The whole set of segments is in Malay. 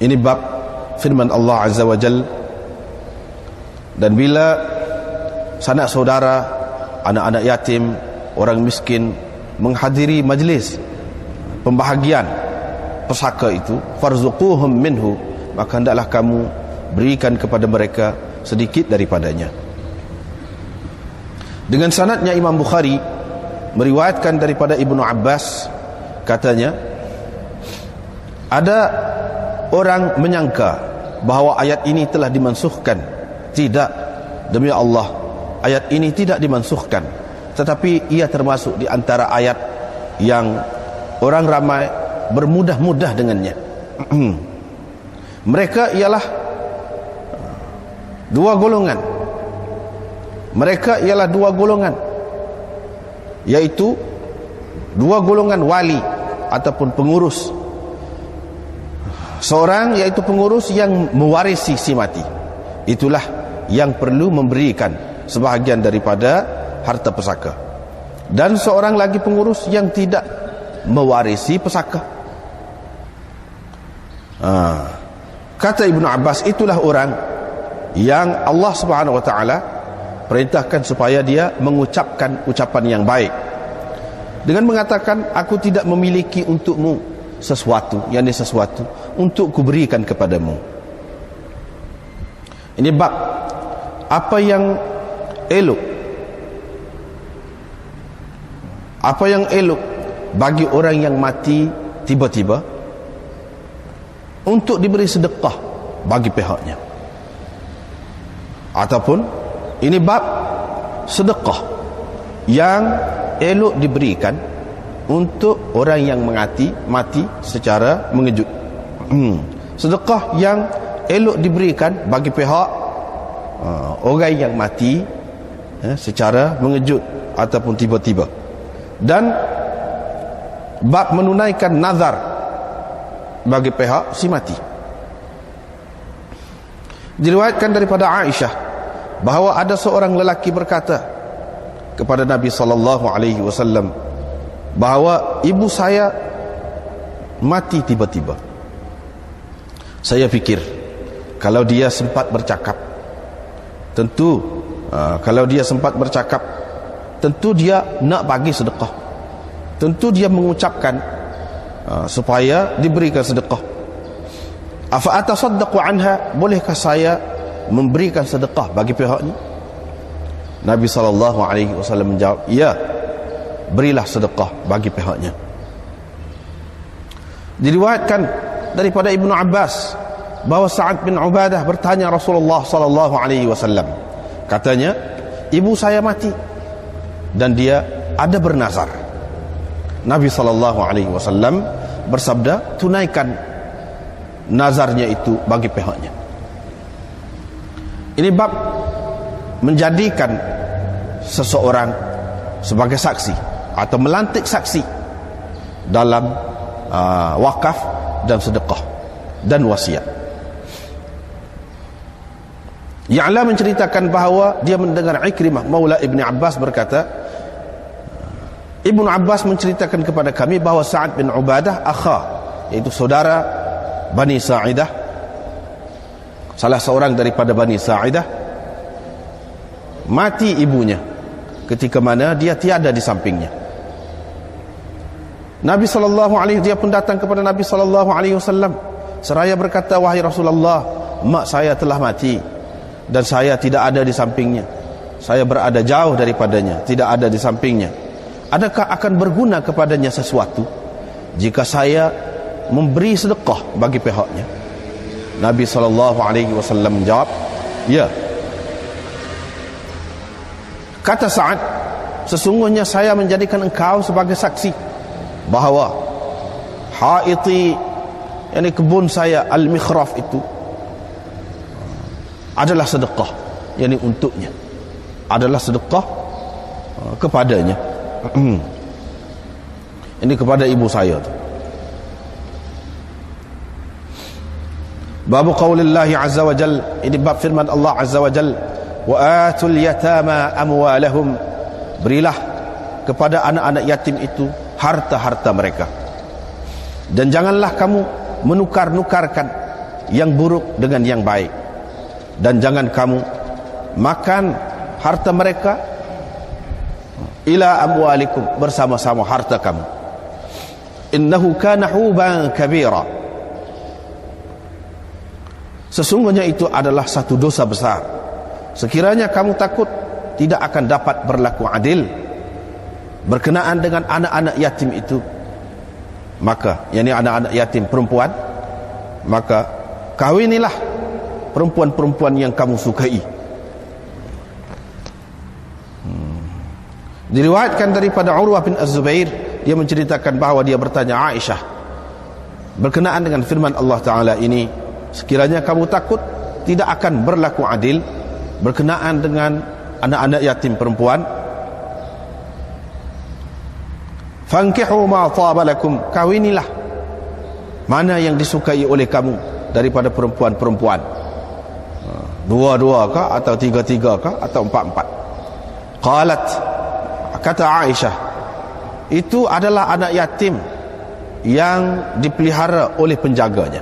Ini bab firman Allah Azza wa Jal. Dan bila sanak saudara, anak-anak yatim, orang miskin menghadiri majlis pembahagian pesaka itu, farzuquhum minhu, maka hendaklah kamu berikan kepada mereka sedikit daripadanya. Dengan sanadnya Imam Bukhari meriwayatkan daripada Ibnu Abbas, katanya ada orang menyangka bahawa ayat ini telah dimansukhkan. Tidak, demi Allah, ayat ini tidak dimansukhkan, tetapi ia termasuk di antara ayat yang orang ramai bermudah-mudah dengannya. Mereka ialah dua golongan. Mereka ialah dua golongan, yaitu dua golongan wali ataupun pengurus. Seorang yaitu pengurus yang mewarisi si mati, itulah yang perlu memberikan sebahagian daripada harta pesaka. Dan seorang lagi pengurus yang tidak mewarisi pesaka. Kata Ibnu Abbas, itulah orang yang Allah Subhanahu wa taala perintahkan supaya dia mengucapkan ucapan yang baik dengan mengatakan, aku tidak memiliki untukmu sesuatu, yakni sesuatu untuk kuberikan kepadamu. Ini bab apa yang elok, apa yang elok bagi orang yang mati tiba-tiba untuk diberi sedekah bagi pihaknya. Ataupun ini bab sedekah yang elok diberikan untuk orang yang mati secara mengejut. Sedekah yang elok diberikan bagi pihak orang yang mati secara mengejut ataupun tiba-tiba. Dan bab menunaikan nazar bagi pihak si mati. Diriwayatkan daripada Aisyah bahawa ada seorang lelaki berkata kepada Nabi sallallahu alaihi wasallam bahawa ibu saya mati tiba-tiba. Saya fikir kalau dia sempat bercakap, tentu kalau dia sempat bercakap, tentu dia nak bagi sedekah, tentu dia mengucapkan supaya diberikan sedekah. Afa atasaddaqu anha, bolehkah saya memberikan sedekah bagi pihak ini? Nabi sallallahu alaihi wasallam menjawab, ya, berilah sedekah bagi pihaknya. Diriwayatkan daripada Ibnu Abbas bahawa Sa'ad bin Ubadah bertanya Rasulullah sallallahu alaihi wasallam, katanya, ibu saya mati dan dia ada bernazar. Nabi sallallahu alaihi wasallam bersabda, tunaikan nazarnya itu bagi pihaknya. Ini bab menjadikan seseorang sebagai saksi atau melantik saksi dalam wakaf dan sedekah dan wasiat. Ya'la menceritakan bahawa dia mendengar Ikrimah Maula Ibni Abbas berkata, Ibnu Abbas menceritakan kepada kami bahawa Sa'ad bin Ubadah akha, iaitu saudara Bani Sa'idah, salah seorang daripada Bani Sa'idah, mati ibunya ketika mana dia tiada di sampingnya. Nabi sallallahu alaihi, dia pun datang kepada Nabi sallallahu alaihi wasallam seraya berkata, wahai Rasulullah, mak saya telah mati dan saya tidak ada di sampingnya. Saya berada jauh daripadanya, tidak ada di sampingnya. Adakah akan berguna kepadanya sesuatu jika saya memberi sedekah bagi pihaknya? Nabi sallallahu alaihi wasallam menjawab, ya. Kata Sa'ad, sesungguhnya saya menjadikan engkau sebagai saksi bahawa haiti, yakni kebun saya, al-mikhraf itu adalah sedekah, yakni untuknya, adalah sedekah kepadanya. Ini kepada ibu saya tu. Bab qaulillahi azza wa jal, ini bab firman Allah azza wa jal, wa atul yatama amwalahum, berilah kepada anak-anak yatim itu harta-harta mereka, dan janganlah kamu menukar-nukarkan yang buruk dengan yang baik, dan jangan kamu makan harta mereka ila amwalikum, bersama-sama harta kamu. Innahu kana huban kabira, sesungguhnya itu adalah satu dosa besar. Sekiranya kamu takut tidak akan dapat berlaku adil berkenaan dengan anak-anak yatim itu, maka yakni anak-anak yatim perempuan, maka kawinilah perempuan-perempuan yang kamu sukai. Diriwayatkan daripada Urwah bin Az-Zubair, dia menceritakan bahawa dia bertanya Aisyah berkenaan dengan firman Allah Ta'ala ini, sekiranya kamu takut tidak akan berlaku adil berkenaan dengan anak-anak yatim perempuan, fankihu ma taba lakum, kawinilah mana yang disukai oleh kamu daripada perempuan-perempuan, dua-dua kah atau tiga-tiga kah atau empat-empat. Qalat, kata Aisyah, itu adalah anak yatim yang dipelihara oleh penjaganya,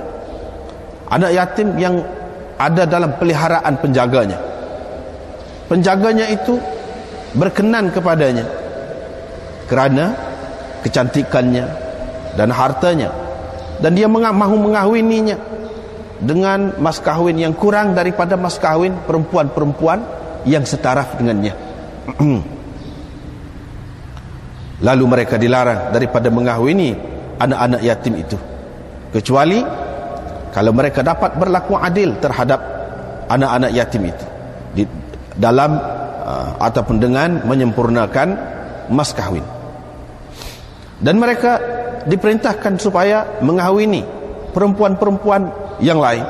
anak yatim yang ada dalam peliharaan penjaganya. Penjaganya itu berkenan kepadanya kerana kecantikannya dan hartanya, dan dia mahu mengahwininya dengan mas kahwin yang kurang daripada mas kahwin perempuan-perempuan yang setaraf dengannya. Lalu mereka dilarang daripada mengahwini anak-anak yatim itu, kecuali kalau mereka dapat berlaku adil terhadap anak-anak yatim itu dalam ataupun dengan menyempurnakan mas kahwin. Dan mereka diperintahkan supaya mengahwini perempuan-perempuan yang lain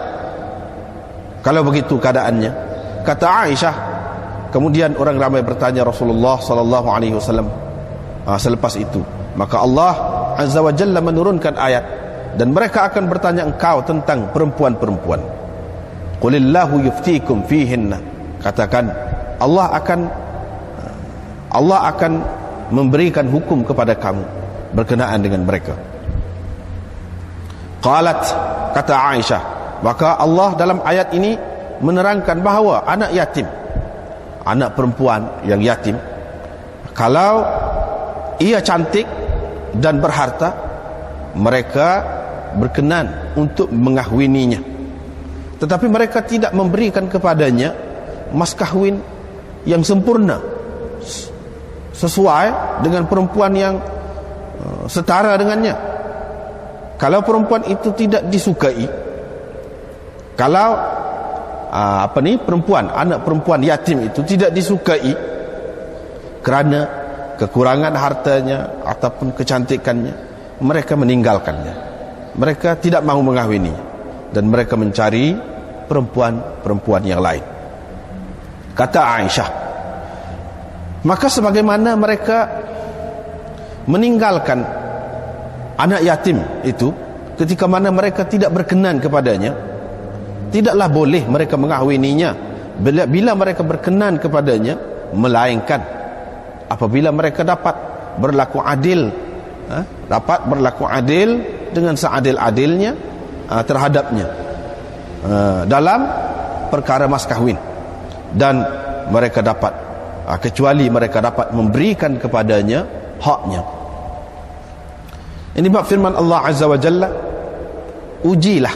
kalau begitu keadaannya. Kata Aisyah, kemudian orang ramai bertanya Rasulullah sallallahu alaihi wasallam. Selepas itu maka Allah Azza wa Jalla menurunkan ayat, dan mereka akan bertanya engkau tentang perempuan-perempuan. Qulillahu yuftikum fihinna, katakan Allah akan memberikan hukum kepada kamu berkenaan dengan mereka. Qalat, kata Aisyah, maka Allah dalam ayat ini menerangkan bahawa anak yatim, anak perempuan yang yatim, kalau ia cantik dan berharta, mereka berkenan untuk mengahwininya, tetapi mereka tidak memberikan kepadanya mas kahwin yang sempurna sesuai dengan perempuan yang setara dengannya. Kalau perempuan itu tidak disukai, kalau perempuan, anak perempuan yatim itu tidak disukai kerana kekurangan hartanya ataupun kecantikannya, mereka meninggalkannya, mereka tidak mahu mengahwininya, dan mereka mencari perempuan-perempuan yang lain. Kata Aisyah, maka sebagaimana mereka meninggalkan anak yatim itu ketika mana mereka tidak berkenan kepadanya, tidaklah boleh mereka mengahwininya bila mereka berkenan kepadanya, melainkan apabila mereka dapat berlaku adil, dengan seadil-adilnya terhadapnya dalam perkara mas kahwin, dan mereka dapat kecuali mereka dapat memberikan kepadanya haknya. Ini bab firman Allah Azza wa Jalla, ujilah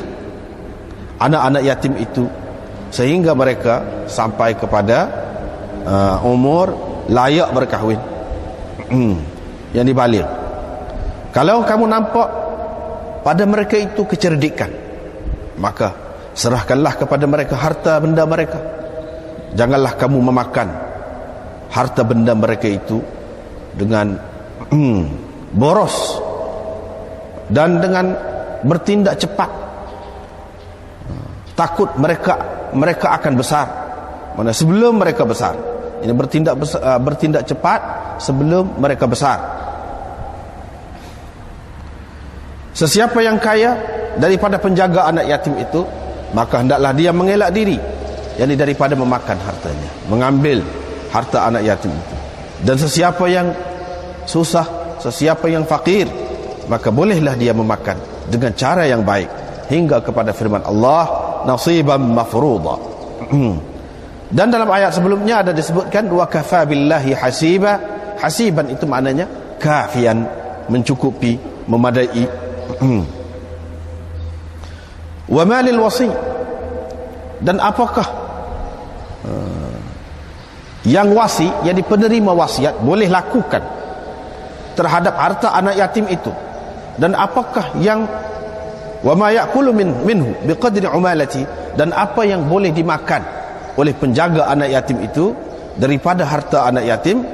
anak-anak yatim itu sehingga mereka sampai kepada umur layak berkahwin, yang dibaligh. Kalau kamu nampak pada mereka itu kecerdikan, maka serahkanlah kepada mereka harta benda mereka. Janganlah kamu memakan harta benda mereka itu dengan boros dan dengan bertindak cepat. Takut mereka akan besar. Mana sebelum mereka besar, ini bertindak cepat sebelum mereka besar. Sesiapa yang kaya daripada penjaga anak yatim itu, maka hendaklah dia mengelak diri, yakni daripada memakan hartanya, mengambil harta anak yatim itu. Dan sesiapa yang susah, sesiapa yang fakir, maka bolehlah dia memakan dengan cara yang baik, hingga kepada firman Allah, nasiban mafruḍa. Dan dalam ayat sebelumnya ada disebutkan wa kafa billahi hasiba. Hasiban itu maknanya kafian, mencukupi, memadai. Wa malil wasi, dan apakah yang wasi, yang penerima wasiat boleh lakukan terhadap harta anak yatim itu, dan apakah yang wa ma ya'kulu minhu biqadri umalati, dan apa yang boleh dimakan oleh penjaga anak yatim itu daripada harta anak yatim,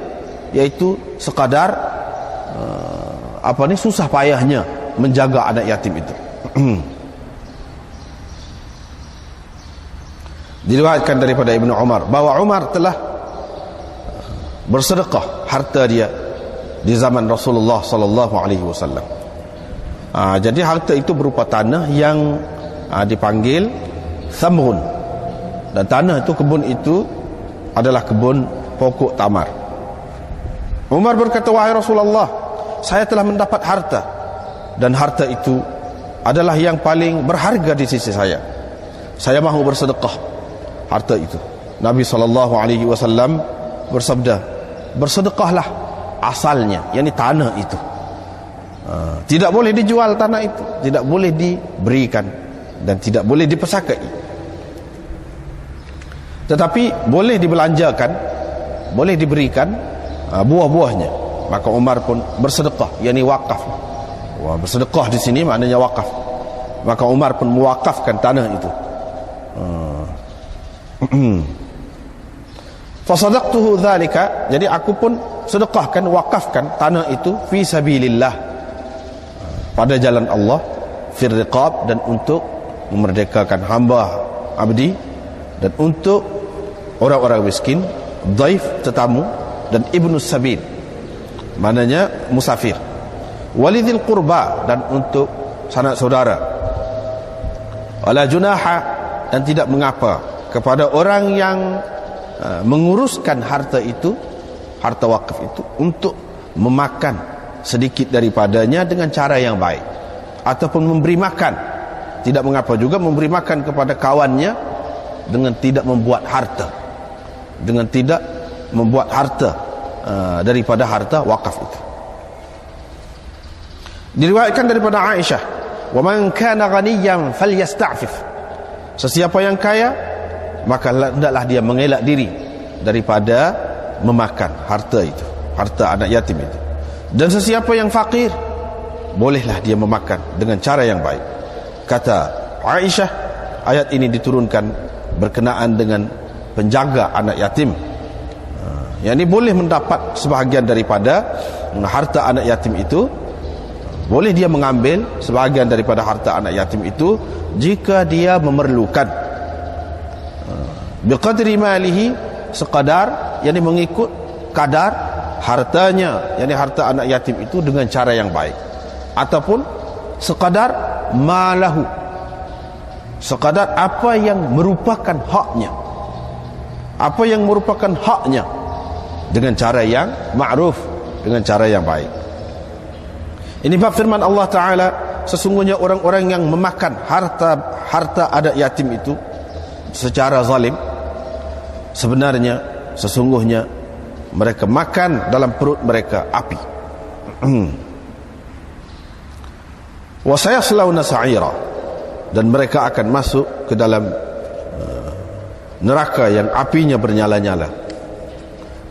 yaitu sekadar susah payahnya menjaga anak yatim itu. Diriwayatkan daripada Ibnu Umar bahwa Umar telah bersedekah harta dia di zaman Rasulullah sallallahu alaihi wasallam. Jadi harta itu berupa tanah yang dipanggil thamrun, dan tanah itu, kebun itu adalah kebun pokok tamar. Umar berkata, wahai Rasulullah, saya telah mendapat harta, dan harta itu adalah yang paling berharga di sisi saya. Saya mahu bersedekah harta itu. Nabi SAW bersabda, bersedekahlah asalnya, yakni tanah itu. Tidak boleh dijual tanah itu, tidak boleh diberikan, dan tidak boleh dipesakai. Tetapi boleh dibelanjakan, boleh diberikan buah-buahnya. Maka Umar pun bersedekah, yakni wakaf. Bersedekah di sini maknanya wakaf. Maka Umar pun mewakafkan tanah itu. Fasadaqtuhu dzalika, jadi aku pun sedekahkan, wakafkan tanah itu fi sabilillah, pada jalan Allah, fir riqab, dan untuk memerdekakan hamba abdi, dan untuk orang-orang miskin, dhaif, tetamu, dan ibnu sabil, maknanya musafir, walidil qurba, dan untuk sanak saudara, wala junaha, dan tidak mengapa kepada orang yang menguruskan harta itu, harta wakaf itu, untuk memakan sedikit daripadanya dengan cara yang baik, ataupun memberi makan. Tidak mengapa juga memberi makan kepada kawannya dengan tidak membuat harta, dengan tidak membuat harta daripada harta wakaf itu. Diriwayatkan daripada Aisyah, wa man kana ghaniyan falyasta'fif, sesiapa yang kaya maka hendaklah dia mengelak diri daripada memakan harta itu, harta anak yatim itu. Dan sesiapa yang fakir, bolehlah dia memakan dengan cara yang baik. Kata Aisyah, ayat ini diturunkan berkenaan dengan penjaga anak yatim, yang ini boleh mendapat sebahagian daripada harta anak yatim itu, boleh dia mengambil sebahagian daripada harta anak yatim itu jika dia memerlukan, biqadri malihi, sekadar, yakni mengikut kadar hartanya, yakni harta anak yatim itu, dengan cara yang baik. Ataupun sekadar malahu, sekadar apa yang merupakan haknya, apa yang merupakan haknya, dengan cara yang ma'ruf, dengan cara yang baik. Ini bab firman Allah Ta'ala, sesungguhnya orang-orang yang memakan harta anak yatim itu secara zalim, sebenarnya sesungguhnya mereka makan dalam perut mereka api. Wa sayaslawna sa'ira, dan mereka akan masuk ke dalam neraka yang apinya bernyala-nyala.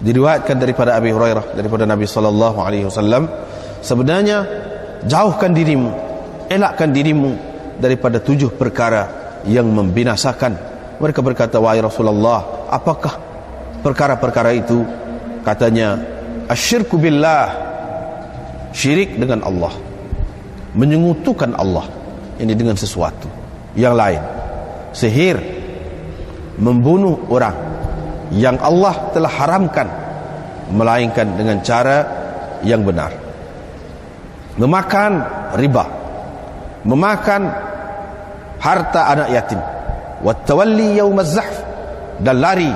Diriwayatkan daripada Abi Hurairah, daripada Nabi sallallahu alaihi wasallam, sebenarnya jauhkan dirimu, elakkan dirimu daripada 7 perkara yang membinasakan. Mereka berkata, wahai Rasulullah, apakah perkara-perkara itu? Katanya, asyirku billah, syirik dengan Allah, menyekutukan Allah ini dengan sesuatu yang lain, sihir, membunuh orang yang Allah telah haramkan, melainkan dengan cara yang benar, memakan riba, memakan harta anak yatim, wattawalli yaumaz zahf, dan lari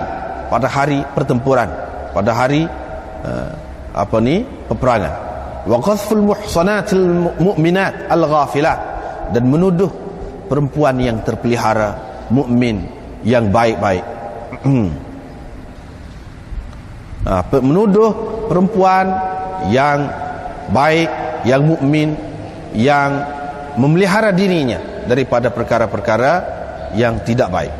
pada hari pertempuran, pada hari peperangan, wa qadhful muhsanatil mu'minat al-ghafilat, dan menuduh perempuan yang terpelihara, mukmin yang baik-baik. Menuduh perempuan yang baik, yang mukmin, yang memelihara dirinya daripada perkara-perkara yang tidak baik.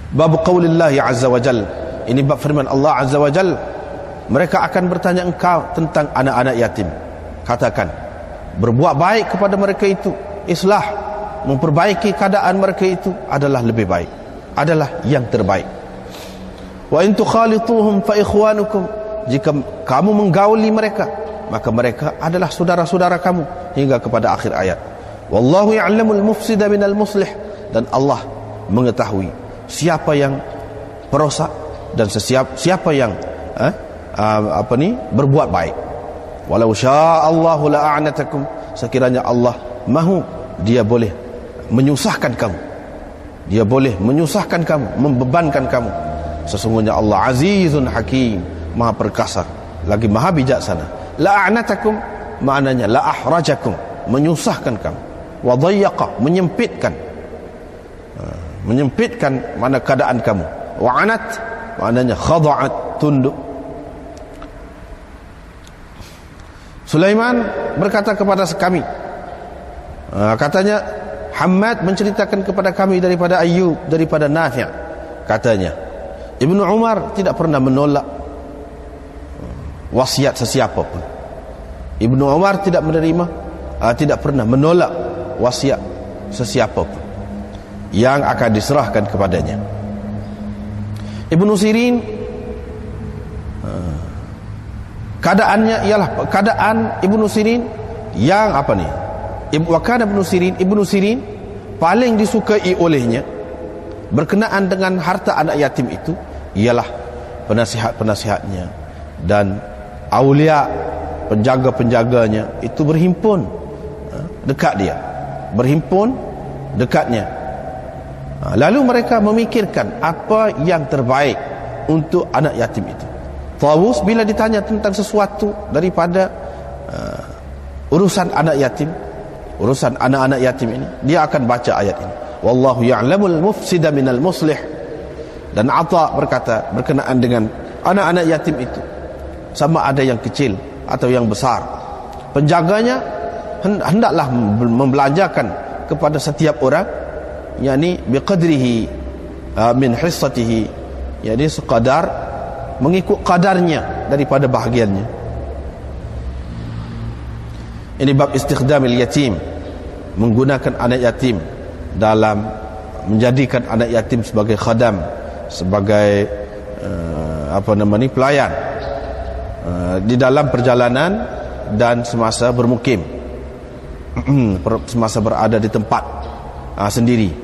Bab qaulillah azza wa jal, ini bab firman Allah azza wa jal, mereka akan bertanya engkau tentang anak-anak yatim. Katakan, berbuat baik kepada mereka itu, islah, memperbaiki keadaan mereka itu adalah lebih baik, adalah yang terbaik. Wa in tukhalituhum fa ikhwanukum, jika kamu menggauli mereka, maka mereka adalah saudara-saudara kamu, hingga kepada akhir ayat. Wallahu ya'lamul mufsida minal muslih, dan Allah mengetahui siapa yang perosak dan siapa yang berbuat baik. Walau sya'allahu la'anatakum, sekiranya Allah mahu, dia boleh menyusahkan kamu, dia boleh menyusahkan kamu, membebankan kamu. Sesungguhnya Allah azizun hakim, maha perkasa lagi maha bijaksana. La'anatakum maknanya la ahrajakum, menyusahkan kamu. Wa dhayyaqa, menyempitkan, menyempitkan mana keadaan kamu. Wa anat maknanya khada'at, tunduk. Sulaiman berkata kepada kami, katanya Hammad menceritakan kepada kami daripada Ayyub, daripada Nafi', katanya Ibnu Umar tidak pernah menolak wasiat sesiapa pun. Ibnu Umar tidak menerima, tidak pernah menolak wasiat sesiapa pun yang akan diserahkan kepadanya. Ibnu Sirin, keadaannya ialah keadaan Ibnu Sirin yang apa ni? Wakana Ibnu Sirin paling disukai olehnya berkenaan dengan harta anak yatim itu ialah penasihat-penasihatnya dan aulia, penjaga-penjaganya itu berhimpun dekat dia, berhimpun dekatnya. Lalu mereka memikirkan apa yang terbaik untuk anak yatim itu. Tawus bila ditanya tentang sesuatu daripada urusan anak yatim, urusan anak-anak yatim ini, dia akan baca ayat ini. Wallahu ya'lamul mufsida minal muslih. Dan Atha berkata berkenaan dengan anak-anak yatim itu, sama ada yang kecil atau yang besar, penjaganya hendaklah membelanjakan kepada setiap orang, yakni biqadrihi min hissatihi, yakni sekadar mengikut kadarnya daripada bahagiannya. Ini bab istikhdamil yatim, menggunakan anak yatim dalam menjadikan anak yatim sebagai khadam, sebagai pelayan di dalam perjalanan dan semasa bermukim, semasa berada di tempat sendiri.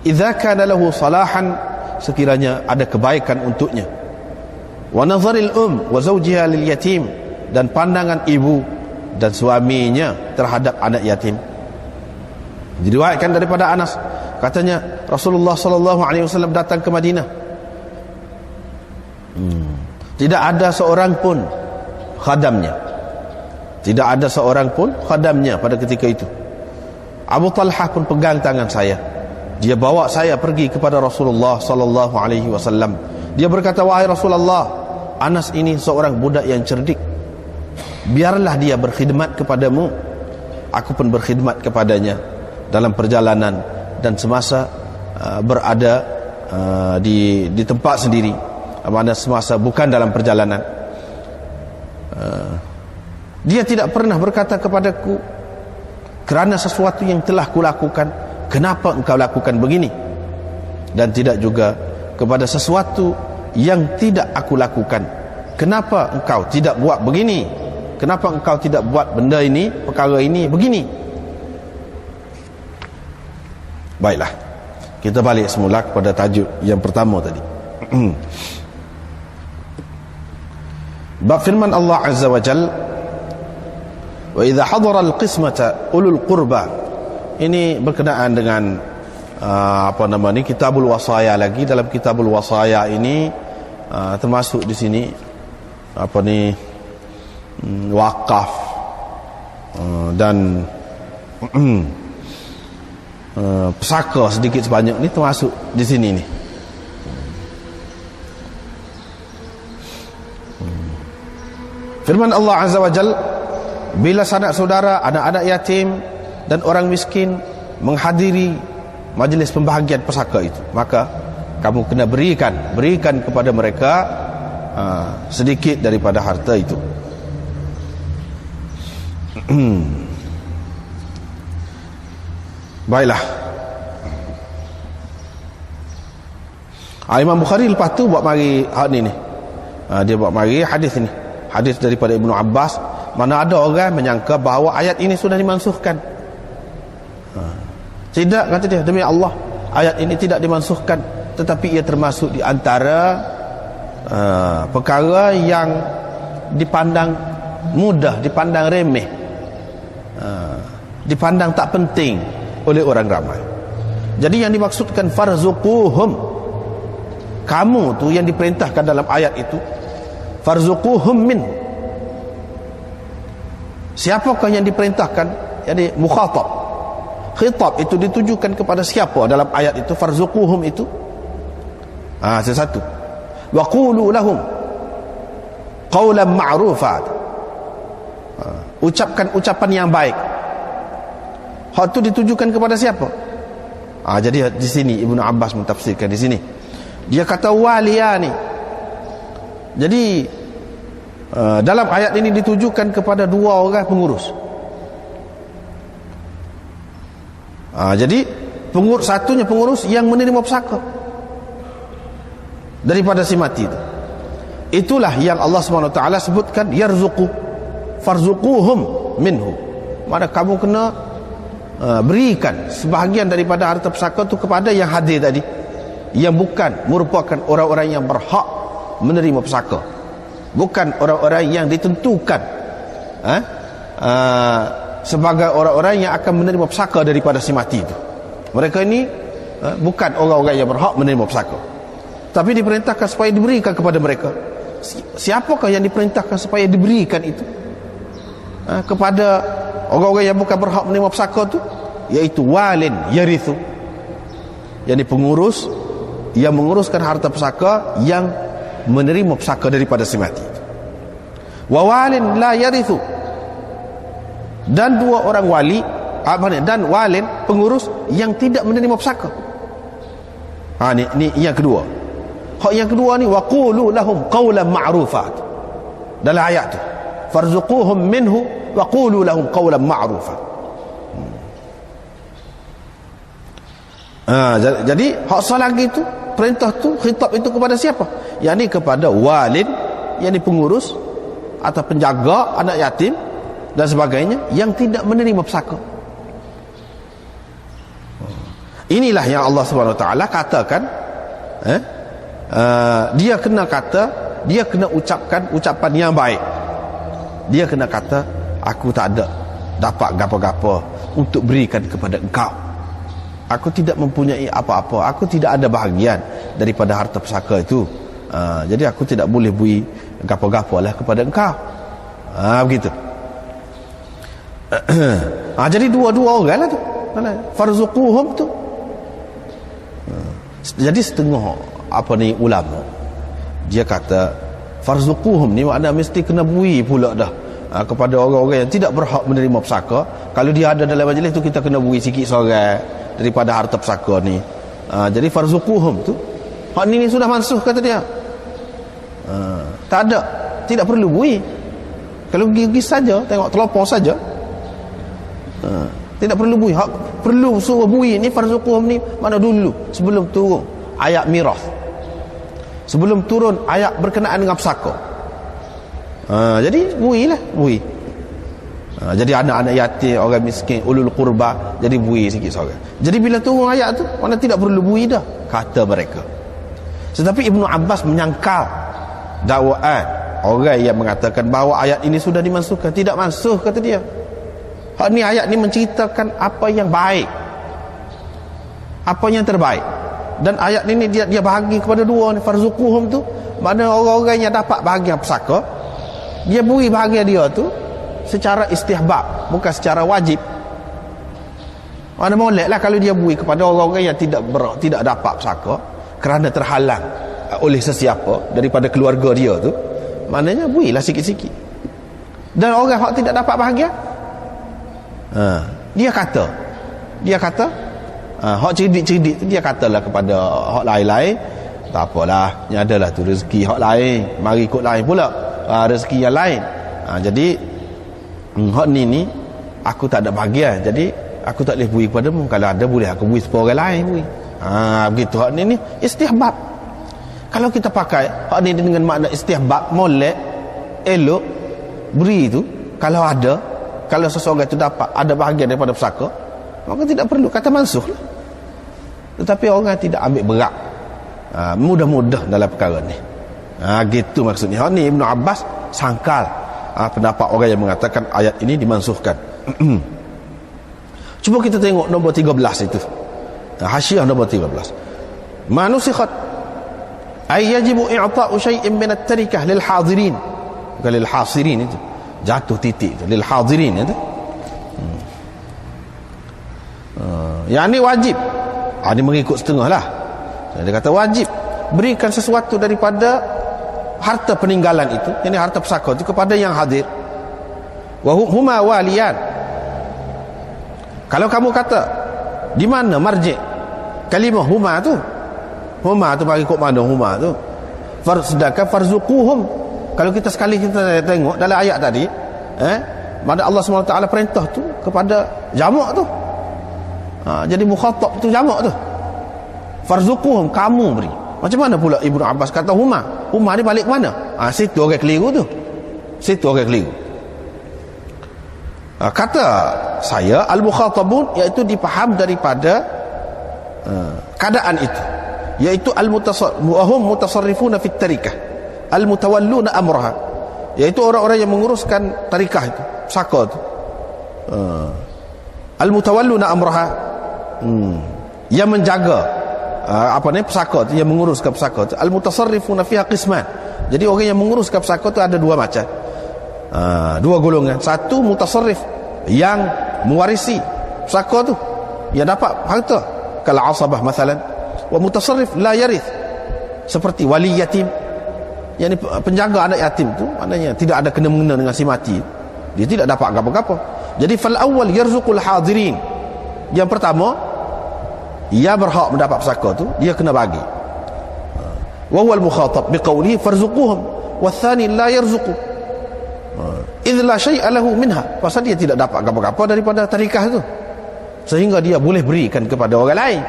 Idza kana lahu salahan, sekiranya ada kebaikan untuknya. Wa nazaril wa zawjiha lil yatim, dan pandangan ibu dan suaminya terhadap anak yatim. Diriwayatkan daripada Anas, katanya Rasulullah sallallahu alaihi wasallam datang ke Madinah. Tidak ada seorang pun khadamnya. Tidak ada seorang pun khadamnya pada ketika itu. Abu Talhah pun pegang tangan saya. Dia bawa saya pergi kepada Rasulullah sallallahu alaihi wasallam. Dia berkata, wahai Rasulullah, Anas ini seorang budak yang cerdik. Biarlah dia berkhidmat kepadamu. Aku pun berkhidmat kepadanya dalam perjalanan dan semasa berada di tempat sendiri, mana semasa bukan dalam perjalanan. Dia tidak pernah berkata kepadaku, kerana sesuatu yang telah kulakukan, kenapa engkau lakukan begini? Dan tidak juga kepada sesuatu yang tidak aku lakukan, kenapa engkau tidak buat begini? Kenapa engkau tidak buat benda ini, perkara ini begini? Baiklah, kita balik semula kepada tajuk yang pertama tadi. Bab firman Allah Azza wa Jal, wa idza hadara al-qismata ulul qurba. Ini berkenaan dengan kitabul wasaya lagi. Dalam kitabul wasaya ini termasuk di sini wakaf dan pesaka sedikit sebanyak ni termasuk di sini ni. Firman Allah Azza wa Jal, bila sanak saudara, anak-anak yatim dan orang miskin menghadiri majlis pembahagian pesaka itu, maka kamu kena berikan kepada mereka sedikit daripada harta itu. Baiklah. Imam Bukhari lepas tu buat mari ni. Dia buat mari hadis ni. Hadis daripada Ibnu Abbas, mana ada orang menyangka bahawa ayat ini sudah dimansuhkan. Tidak, kata dia, demi Allah, ayat ini tidak dimansuhkan, tetapi ia termasuk di antara perkara yang dipandang mudah, dipandang remeh, dipandang tak penting oleh orang ramai. Jadi yang dimaksudkan farzuquhum, kamu tu yang diperintahkan dalam ayat itu, farzuquhum min. Siapakah yang diperintahkan? Jadi mukhatab, khitab itu ditujukan kepada siapa dalam ayat itu? Farzuquhum itu sesuatu. Wa qulu lahum qawlan ma'rufat, ucapkan ucapan yang baik. Hak itu ditujukan kepada siapa? Jadi di sini Ibnu Abbas mentafsirkan di sini. Dia kata waliyani. Jadi dalam ayat ini ditujukan kepada dua orang pengurus. Jadi satunya pengurus yang menerima pesaka daripada si mati itu. Itulah yang Allah SWT sebutkan yarzuqu, farzuquhum minhu. Mana kamu kena berikan sebahagian daripada harta pesaka itu kepada yang hadir tadi, yang bukan merupakan orang-orang yang berhak menerima pesaka, bukan orang-orang yang ditentukan sebagai orang-orang yang akan menerima pesaka daripada si mati itu. Mereka ini bukan orang-orang yang berhak menerima pesaka, tapi diperintahkan supaya diberikan kepada mereka. Siapakah yang diperintahkan supaya diberikan itu kepada orang-orang yang bukan berhak menerima pesaka itu? Iaitu walin yarithu, jadi pengurus yang menguruskan harta pesaka yang menerima pesaka daripada si mati. Wa walin la yarithu, dan dua orang wali dan walin pengurus yang tidak menerima pesaka. Ni yang kedua. Hak yang kedua ni waqulu lahum qawlan ma'rufat. Dalam ayat tu farzuquhum minhu waqulu lahum qawlan ma'rufat. Jadi hak lagi tu, perintah tu, khitab itu kepada siapa? Yakni kepada walin, yakni pengurus atau penjaga anak yatim dan sebagainya yang tidak menerima pesaka. Inilah yang Allah SWT katakan, dia kena ucapkan ucapan yang baik. Dia kena kata, aku tak ada dapat gapa-gapa untuk berikan kepada engkau. Aku tidak mempunyai apa-apa, aku tidak ada bahagian daripada harta pesaka itu. Jadi aku tidak boleh beri gapa-gapa lah kepada engkau. Begitu. Jadi dua-dua orang lah tu, farzuquhum tu. Jadi setengah ulama dia kata farzuquhum ni makna mesti kena bui pula dah kepada orang-orang yang tidak berhak menerima pesaka. Kalau dia ada dalam majlis tu, kita kena bui sikit seorang daripada harta pesaka ni. Jadi farzuquhum tu hak ni sudah mansuh, kata dia. Tak ada, tidak perlu bui. Kalau pergi saja, tengok telopong saja, tidak perlu bui. Hak perlu suruh bui ni farzuquhum ni mana dulu, sebelum turun ayat miras, sebelum turun ayat berkenaan dengan pesaka. Jadi bui. Jadi anak-anak yatim, orang miskin, ulul qurba, jadi bui sikit seorang. Jadi bila turun ayat tu, mana tidak perlu bui dah, kata mereka. Tetapi Ibnu Abbas menyangkal dakwaan orang yang mengatakan bahawa ayat ini sudah dimansuhkan. Tidak mansuh, kata dia. Ni ayat ni menceritakan apa yang baik, apa yang terbaik. Dan ayat ini dia bahagi kepada dua ni, farzuquhum tu, mana orang-orang yang dapat bahagian pesaka, dia beri bahagian dia tu secara istihbab, bukan secara wajib. Mana molek lah kalau dia bui kepada orang-orang yang tidak dapat pesaka kerana terhalang oleh sesiapa daripada keluarga dia tu, maknanya bui lah sikit-sikit. Dan orang yang tidak dapat bahagia, dia kata hak cerdik-cerdik tu dia katalah kepada hak lain-lain, tak apalah, ni adalah tu rezeki hak lain, mari ikut lain pula, rezeki yang lain. Jadi hak ni aku tak ada bahagia, jadi aku tak boleh bui padamu. Kalau ada boleh aku bui sepuluh orang lain bui. Begitu. Hak ni istihbab. Kalau kita pakai hak ni dengan makna istihbab, molek, elok, beri tu, kalau ada, kalau seseorang itu dapat ada bahagian daripada pesaka, maka tidak perlu kata mansuh lah. Tetapi orang tidak ambil berat, mudah-mudah dalam perkara ni. Gitu maksudnya. Hak ni Ibnu Abbas sangkal pendapat orang yang mengatakan ayat ini dimansuhkan. Cuba kita tengok nombor 13 itu. Hasyiah nombor 13. Ma nusikhat ay yajibu i'ta'u syai'in min at-tarikah lil hadirin. Bukan lil hasirin itu. Jatuh titik itu lil hadirin itu. Yang ni wajib. Dia mengikut setengah lah. Dia kata wajib berikan sesuatu daripada harta peninggalan itu, yakni harta pesaka itu, kepada yang hadir. Wa huma waliyan. Kalau kamu kata di mana marji' kalimah huma tu bagi kok mana huma tu, sedangkan farzuquhum, kalau kita tengok dalam ayat tadi, mana Allah SWT perintah tu kepada jamak tu, jadi mukhatab tu jamak tu, farzuquhum, kamu beri. Macam mana pula Ibnu Abbas kata huma ni balik ke mana? Situ orang keliru tu, kata saya al-mukhatabun, iaitu dipaham daripada keadaan itu, iaitu al-mutasarrifun mutasarrifuna fit tarikah al-mutawalluna amraha, iaitu orang-orang yang menguruskan tarikah itu, pesaka itu, al-mutawalluna amraha, yang menjaga pesaka itu, yang menguruskan pesaka itu. Al-mutasarrifuna fiha qisman, jadi orang yang menguruskan pesaka itu ada dua macam, dua golongan. Satu mutasarrif, yang mewarisi pesaka tu, yang dapat harta, kalau asabah masalan. Wa mutasarrif la yarith, seperti wali yatim, yang penjaga anak yatim tu, maknanya tidak ada kena-mengena dengan si mati, dia tidak dapat apa-apa. Jadi fal awwal yarzuqul hadirin, yang pertama ia berhak mendapat pesaka tu, dia kena bagi. Wa huwal mukhatab biqawlihi farzuquhum, wa tsani la yarzuqu idh la syai'a lahu minha, pasal dia tidak dapat apa-apa daripada tarikah tu, sehingga dia boleh berikan kepada orang lain.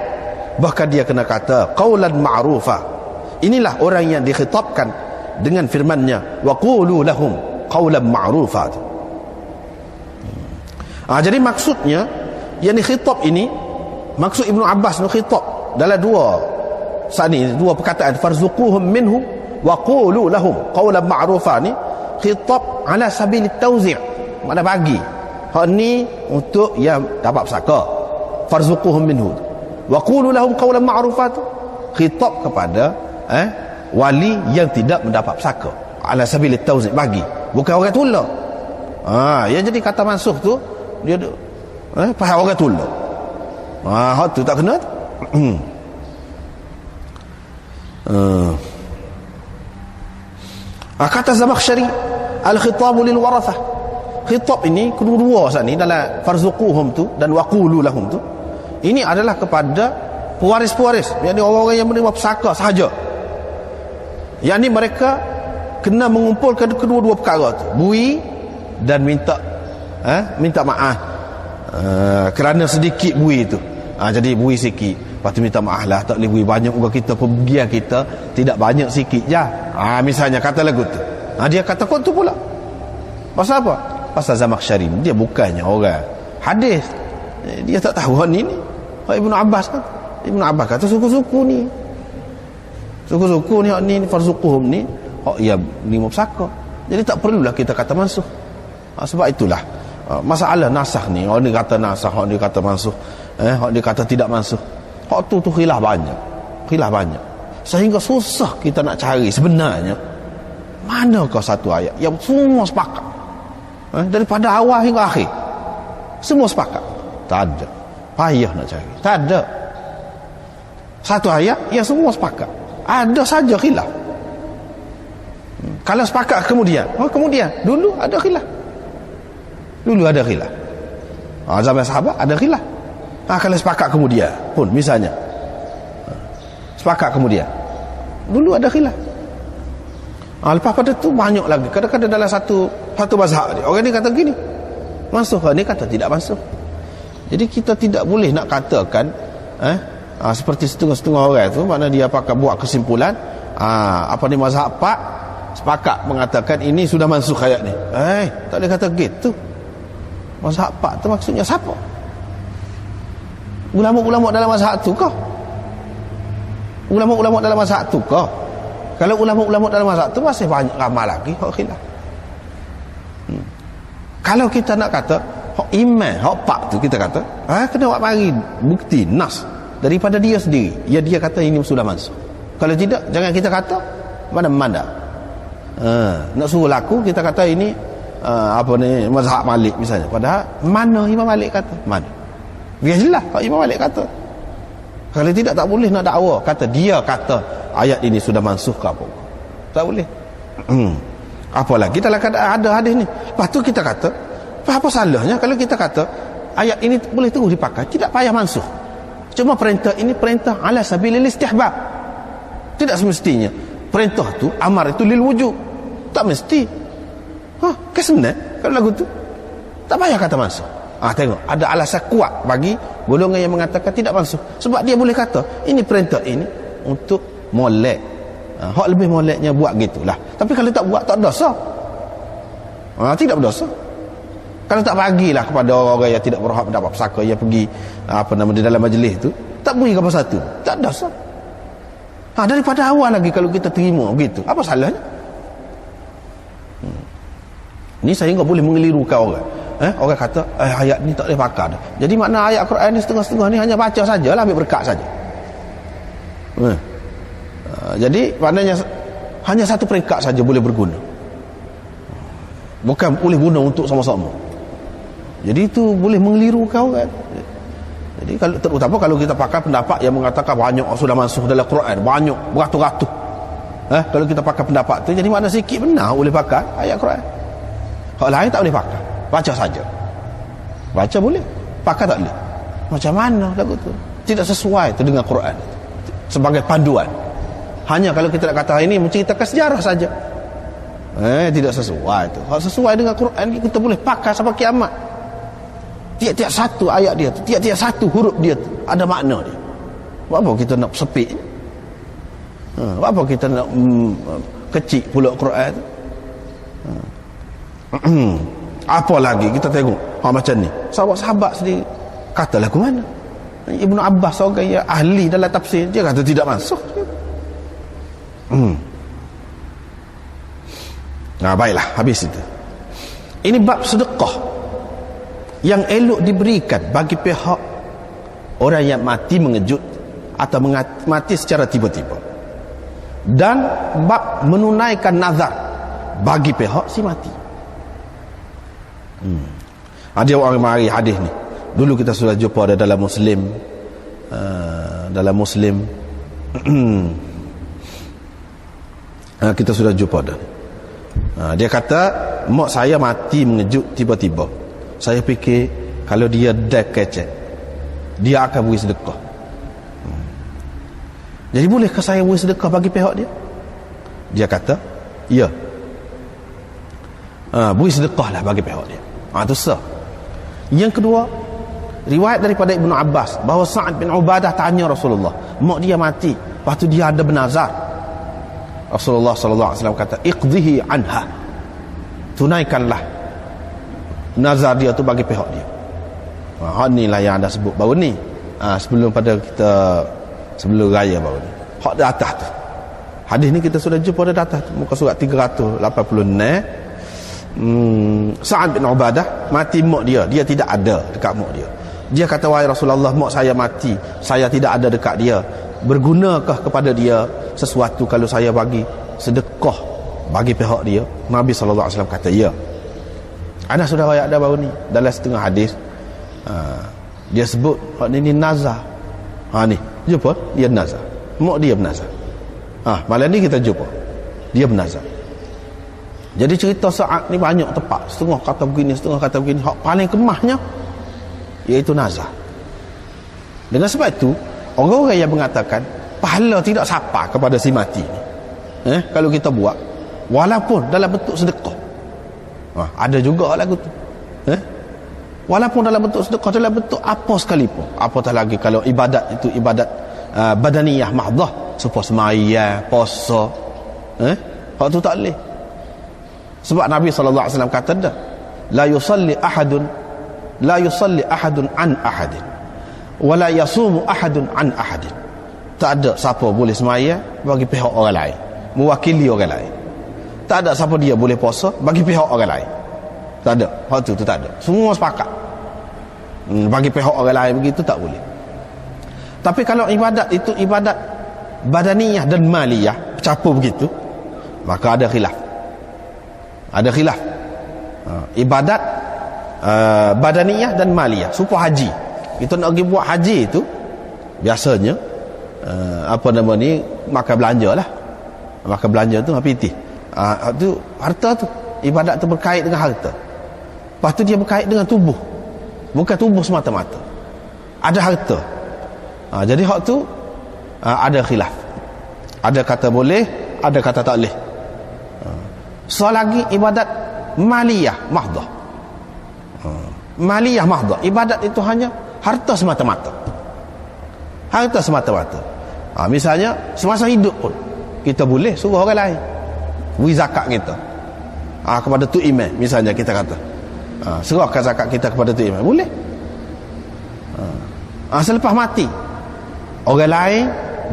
Bahkan dia kena kata qaulan ma'rufa. Inilah orang yang dikhitabkan dengan firman-Nya wa qulu lahum qaulan ma'rufa. Jadi maksudnya yang dikhitab ini, maksud Ibnu Abbas ni khitab dalam dua perkataan, farzuquhum minhu wa qulu lahum qaulan ma'rufa, ni khitab ala sabil tawzi', makna bagi. Hak ni untuk yang dapat pesaka, farzuquhum minhu. Wa qulu lahum qaulan ma'rufa, khitab kepada wali yang tidak mendapat pesaka, ala sabil tawzi', bagi, bukan orang tolak. Yang jadi kata mansuh tu dia faham orang tolak. Hak tu tak kena. Kata Zamakhsyari, al-khitabu lil warathah, khitab ini kedua-dua saat ni dalam farzuquhum tu dan waqulu lahum tu, ini adalah kepada pewaris-pewaris, yakni orang-orang yang menerima pesaka sahaja, yakni mereka kena mengumpulkan kedua-dua perkara tu, bui dan minta maaf kerana sedikit bui itu. Jadi bui sikit, lepas tu minta maaf lah, tak boleh bui banyak, juga kita pergian kita tidak banyak, sikit je. Misalnya kata lagu tu, dia kata kau tu pula. Pasal apa? Pasal Zamakhsyari dia bukannya orang hadis, dia tak tahu ni Ibnu Abbas kan. Ibnu Abbas kata suku-suku ni hak ni farzuquhum ni hak ia lima pesaka, jadi tak perlulah kita kata mansuh. Sebab itulah masalah nasakh ni, orang ni kata nasakh, orang ni kata mansuh, orang ni kata tidak mansuh, hak tu khilaf banyak, sehingga susah kita nak cari sebenarnya manakah satu ayat yang semua sepakat, daripada awal hingga akhir semua sepakat. Tak ada. payah nak cari. Tak ada satu ayat yang semua sepakat. Ada saja khilaf. Kalau sepakat kemudian dulu ada khilaf. Zaman sahabat ada khilaf. Kalau sepakat kemudian pun misalnya sepakat kemudian dulu ada khilaf. Lepas pada tu banyak lagi. Kadang-kadang dalam satu mazhab ni orang ni kata gini mansuh, orang ni kata tidak mansuh. Jadi kita tidak boleh nak katakan seperti setengah-setengah orang tu, mana dia pakai buat kesimpulan mazhab Pak sepakat mengatakan ini sudah mansuh ayat ni. Tak boleh kata gitu. Mazhab Pak tu maksudnya siapa? Ulama-ulama dalam mazhab tu kah? Ulama-ulama dalam mazhab tu kah? Kalau ulama-ulama dalam mazhab tu masih banyak ramai lagi hak khilaf. Kalau kita nak kata hak imam, hak Pak tu kita kata kena buat mari bukti nas daripada dia sendiri. Ya dia kata ini sudah mansuh. Kalau tidak jangan kita kata mana-mana. Nak suruh laku kita kata ini mazhab Malik misalnya. Padahal mana Imam Malik kata? Mana? Biarlah Imam Malik kata. Kalau tidak tak boleh nak dakwa kata dia kata ayat ini sudah mansuh ke apa. Tak boleh. Apalagi dalam keadaan ada hadis ni. Lepas tu kita kata apa salahnya kalau kita kata ayat ini boleh terus dipakai, tidak payah mansuh. Cuma perintah ini perintah ala sabilil istihbab. Tidak semestinya perintah tu amar itu lil wujub. Tak mesti. Kesenang kalau lagu tu tak payah kata mansuh. Tengok ada alasan kuat bagi golongan yang mengatakan tidak mansuh. Sebab dia boleh kata ini perintah ini untuk molek. Hak lebih moleknya buat gitulah. Tapi kalau tak buat tak dosa. Tidak berdosa. Kalau tak bagilah kepada orang-orang yang tidak berhak mendapat pesaka yang pergi di dalam majlis tu, tak beri apa satu, tak dosa. Daripada awal lagi kalau kita terima begitu, apa salahnya? Ni saya enggak boleh mengelirukan orang. Orang kata ayat ni tak boleh pakai dah. Jadi makna ayat Quran ni setengah-setengah ni hanya baca sajalah, ambil berkat saja. Jadi maknanya hanya satu peringkat saja boleh berguna. Bukan boleh guna untuk sama-sama. Jadi itu boleh mengelirukan orang. Jadi kalau terutama kalau kita pakai pendapat yang mengatakan banyak sudah masuk dalam Quran, banyak beratus-ratus. Kalau kita pakai pendapat tu jadi makna sikit benar boleh pakai ayat Quran. Hak lain tak boleh pakai. Baca saja. Baca boleh, pakai tak boleh. Macam mana lagu tu? Tidak sesuai tu dengan Quran. Sebagai panduan. Hanya kalau kita nak kata ini menceritakan sejarah saja. Tidak sesuai tu. Kalau sesuai dengan Quran kita boleh pakai sampai kiamat. Tiap-tiap satu ayat dia tu, tiap-tiap satu huruf dia tu ada makna dia. Apa kita nak sepik? Apa kita nak kecil pula Quran tu? Apa lagi kita tengok macam ni. Sahabat-sahabat sendiri kata lagu mana? Ibnu Abbas seorang yang ahli dalam tafsir, dia kata tidak masuk. Baiklah, habis itu. Ini bab sedekah yang elok diberikan bagi pihak orang yang mati mengejut atau mati secara tiba-tiba, dan bab menunaikan nazar bagi pihak si mati. Ada orang mari hadis ni dulu kita sudah jumpa ada dalam Muslim. Kita sudah jumpa dah. Dia kata mak saya mati mengejut tiba-tiba. Saya fikir kalau dia dah kecek dia akan beri sedekah. Jadi bolehkah saya beri sedekah bagi pihak dia? Dia kata ya. Beri sedekah lah bagi pihak dia. Itu sah. Yang kedua, riwayat daripada Ibnu Abbas bahawa Sa'ad bin Ubadah tanya Rasulullah, mak dia mati, lepas tu dia ada bernazar. Rasulullah sallallahu alaihi wasallam kata, iqdhihi anha. Tunaikanlah nazar dia tu bagi pihak dia. Inilah yang anda sebut baru ni. Sebelum sebelum raya baru ni. Hak di atas tu. Hadis ni kita sudah jumpa di atas tu, muka surat 386. Sa'ad bin Ubadah mati mak dia tidak ada dekat mak dia. Dia kata, wahai Rasulullah, mak saya mati, saya tidak ada dekat dia. Bergunakah kepada dia sesuatu kalau saya bagi sedekah bagi pihak dia? Nabi SAW kata ya. Ana sudah ayat dah baru ni dalam setengah hadis Dia sebut hak ni nazar. Ni jumpa dia nazar. Mak dia bernazar. Malam ni kita jumpa dia bernazar. Jadi cerita Sa'ad ni banyak tepat, setengah kata begini, setengah kata begini. Hak paling kemahnya iaitu nazar. Dengan sebab itu orang-orang yang mengatakan pahala tidak sapa kepada si mati ni, kalau kita buat walaupun dalam bentuk sedekah, ada juga lagu tu, walaupun dalam bentuk sedekah, dalam bentuk apa sekalipun, apatah lagi kalau ibadat itu ibadat badaniyah mahdah, supaya sembahyang, puasa, hak tu tak boleh. Sebab Nabi SAW kata dah, la yusalli ahadun an ahadin wa la yasumu ahadun an ahadin. Tak ada siapa boleh sembahyang bagi pihak orang lain, mewakili orang lain. Tak ada siapa dia boleh puasa bagi pihak orang lain. Tak ada. Hak tu tak ada. Semua sepakat. Bagi pihak orang lain begitu tak boleh. Tapi kalau ibadat itu ibadat badaniyah dan maliyah, campur begitu, maka ada khilaf. Ada khilaf. Ibadat badaniyah dan maliyah, supaya haji. Kita nak pergi buat haji itu biasanya makan belanja lah. Makan belanja tu pitih. Tu harta tu, ibadat tu berkait dengan harta. Lepas tu dia berkait dengan tubuh. Bukan tubuh semata-mata. Ada harta. Jadi hak tu ada khilaf. Ada kata boleh, ada kata tak boleh. Selagi ibadat maliyah mahdah. Maliyah mahdah, ibadat itu hanya harta semata-mata. Harta semata-mata. Misalnya semasa hidup pun kita boleh suruh orang lain beri zakat kita kepada tu imam, misalnya kita kata serahkan zakat kita kepada tu imam, boleh. Selepas mati orang lain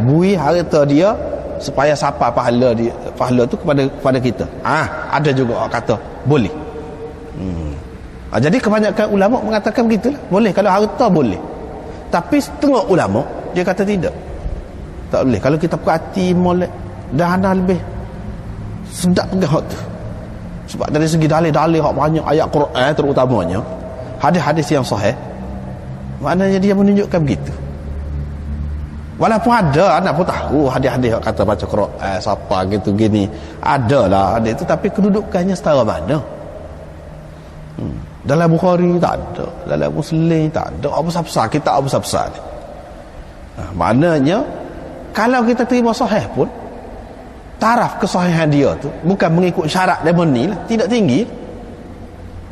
beri harta dia supaya sapa pahala dia, pahala tu kepada kita. Ada juga orang kata boleh. Jadi kebanyakan ulama mengatakan begitulah, boleh. Kalau harta boleh. Tapi setengah ulama dia kata tidak, tak boleh. Kalau kita perhati molek dana lebih sedap dengan hak tu. Sebab dari segi dalil-dalil hak banyak, ayat Quran terutamanya, hadis-hadis yang sahih, maknanya dia menunjukkan begitu. Walaupun ada, anak pun tahu hadis-hadis yang kata baca Quran siapa gitu gini, adalah hadis itu, tapi kedudukannya setara mana? Dalam Bukhari tak ada, dalam Muslim tak ada, apa besar-besar kitab, apa besar-besar ni. Maknanya kalau kita terima sahih pun, taraf kesahihan dia tu bukan mengikut syarat dia ni lah, tidak tinggi.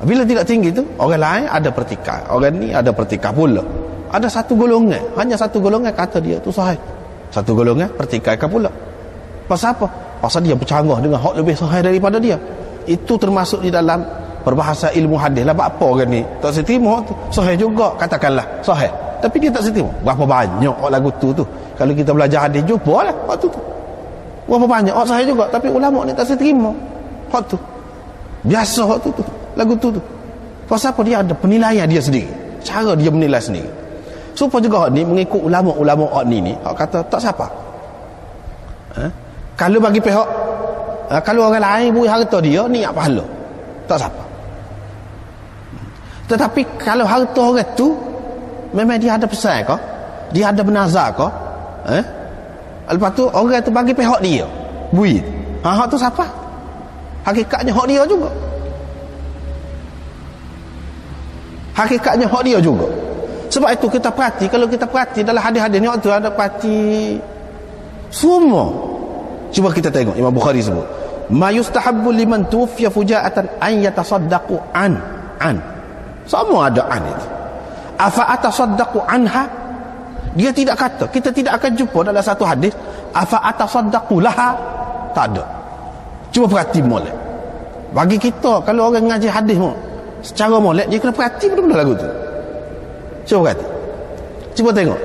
Bila tidak tinggi tu, orang lain ada pertikaian, orang ni ada pertikaian pula. Ada satu golongan, hanya satu golongan kata dia tu sahih, satu golongan pertikaikan pula. Pasal apa? Pasal dia bercanggah dengan hak lebih sahih daripada dia. Itu termasuk di dalam perbahasa ilmu hadis lah. Apa orang ni tak seterima tu sahih juga, katakanlah sahih, tapi dia tak seterima. Berapa banyak hak lagu tu kalau kita belajar hadis jumpa lah hak tu. Berapa banyak hak sahih juga, tapi ulama ni tak seterima hak tu. Biasa hak tu lagu tu. Pasal apa? Dia ada penilaian dia sendiri, cara dia menilai sendiri. Supaya juga hak ni mengikut ulama-ulama hak ni hak kata tak siapa. Kalau bagi pihak kalau orang lain beri harta dia niat pahala, tak siapa. Tetapi kalau harta orang tu memang dia ada pesan ke, dia ada bernazar ke, lepas tu orang tu bagi pihak dia beri, hak tu siapa? Hakikatnya hak dia juga. Hakikatnya hak dia juga. Sebab itu kita perhati, kalau kita perhati dalam hadis-hadis ni, waktu ada perhati semua. Cuba kita tengok Imam Bukhari sebut, ma yustahabbu liman tuwfiya fuja'atan an yatasaddaqu an. Semua ada an itu. Afa atasaddaqu anha? Dia tidak kata, kita tidak akan jumpa dalam satu hadis afa atasaddaqu laha. Tak ada. Cuba perhati molek. Bagi kita kalau orang ngaji hadis secara molek, dia kena perhati betul-betul lagu tu. Cuba perhati. Cuba tengok.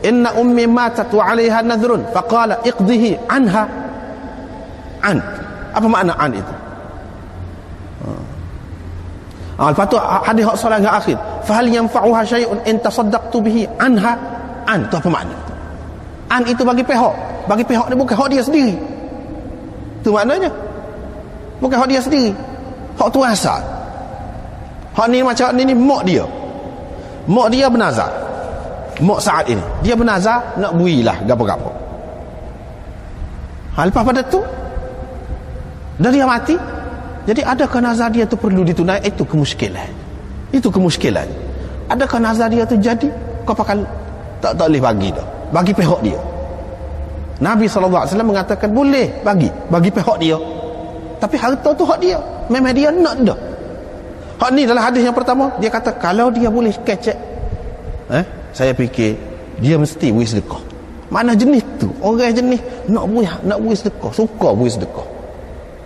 Inna ummi matat wa 'alaiha nadhrun faqala iqdihi anha. An. Apa makna an itu? Lepas tu hadis hak solat yang akhir, fa hal yanfa'uha syai'un in tasaddaqtu bihi anha. An tu apa makna? An itu bagi pihak ni, bukan hak dia sendiri. Tu maknanya. Bukan hak dia sendiri. Hak tu asal. Hak ni macam ni mak dia. mak dia bernazar, mak Sa'ad ini dia bernazar nak builah gapo-gapo. Lepas pada tu dah dia mati. Jadi adakah nazar dia tu perlu ditunai? Itu kemuskilan. Adakah nazar dia tu jadi? Kau pakai tak boleh bagi dah, bagi pihak dia. Nabi SAW mengatakan boleh bagi pihak dia, tapi harta tu hak dia, memang dia nak dah. Hak ni dalam hadis yang pertama dia kata kalau dia boleh kecek, saya fikir dia mesti beri sedekah. Mana jenis tu? Orang jenis nak beri sedekah, suka beri sedekah.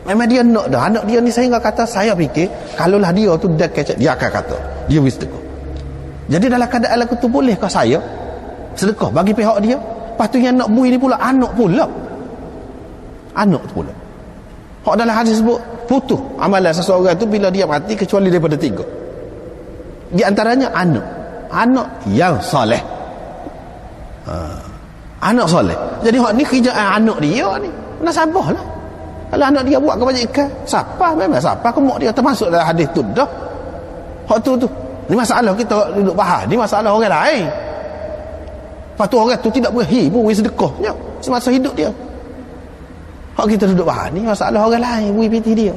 Memang dia nak dah. Anak dia ni sehingga kata saya fikir kalaulah dia tu dah kecek, dia akan kata dia beri sedekah. Jadi dalam keadaan lagu tu bolehkah saya sedekah bagi pihak dia? Lepas tu yang nak bui ni pula anak tu pula. Hak dalam hadis sebut putus amalan seseorang tu bila dia mati kecuali daripada 3. Di antaranya anak yang soleh. Anak soleh. Jadi hak ni kerjaan anak dia ni nasabahlah. Kalau anak dia buat kebajikan, siapa memang siapa kemak dia termasuk dalam hadis tu dah. Hak tu ni masalah kita duduk bahas, ni masalah orang lain. Lepas tu orang tu tidak beri sedekahnya semasa hidup dia. Hak kita duduk bahas ni masalah orang lain, beri piti dia.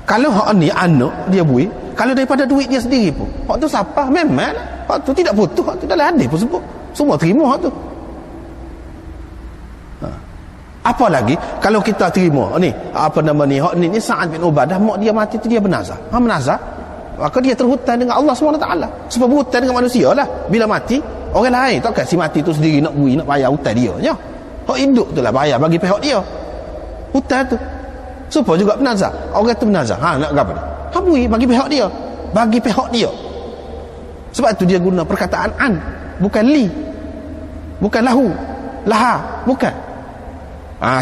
Kalau hak ni anak dia beri, kalau daripada duit dia sendiri pun, hak tu siapa memang hak tu tidak putus, hak tu dalam hadis pun sebut. Semua terima hak tu. Apa lagi kalau kita terima ni hak ni Sa'ad bin Ubadah, mak dia mati tu dia bernazar. Bernazar, maka dia terhutang dengan Allah SWT. Sebab berhutang dengan manusia lah. Bila mati orang lain takkan si mati tu sendiri nak bui, nak bayar hutang dia nya. Hak hidup tu lah bayar bagi pihak dia hutang tu. Supaya juga bernazar, orang tu bernazar nak apa ni, bui bagi pihak dia. Sebab tu dia guna perkataan an, bukan li, bukan lahu, laha, bukan.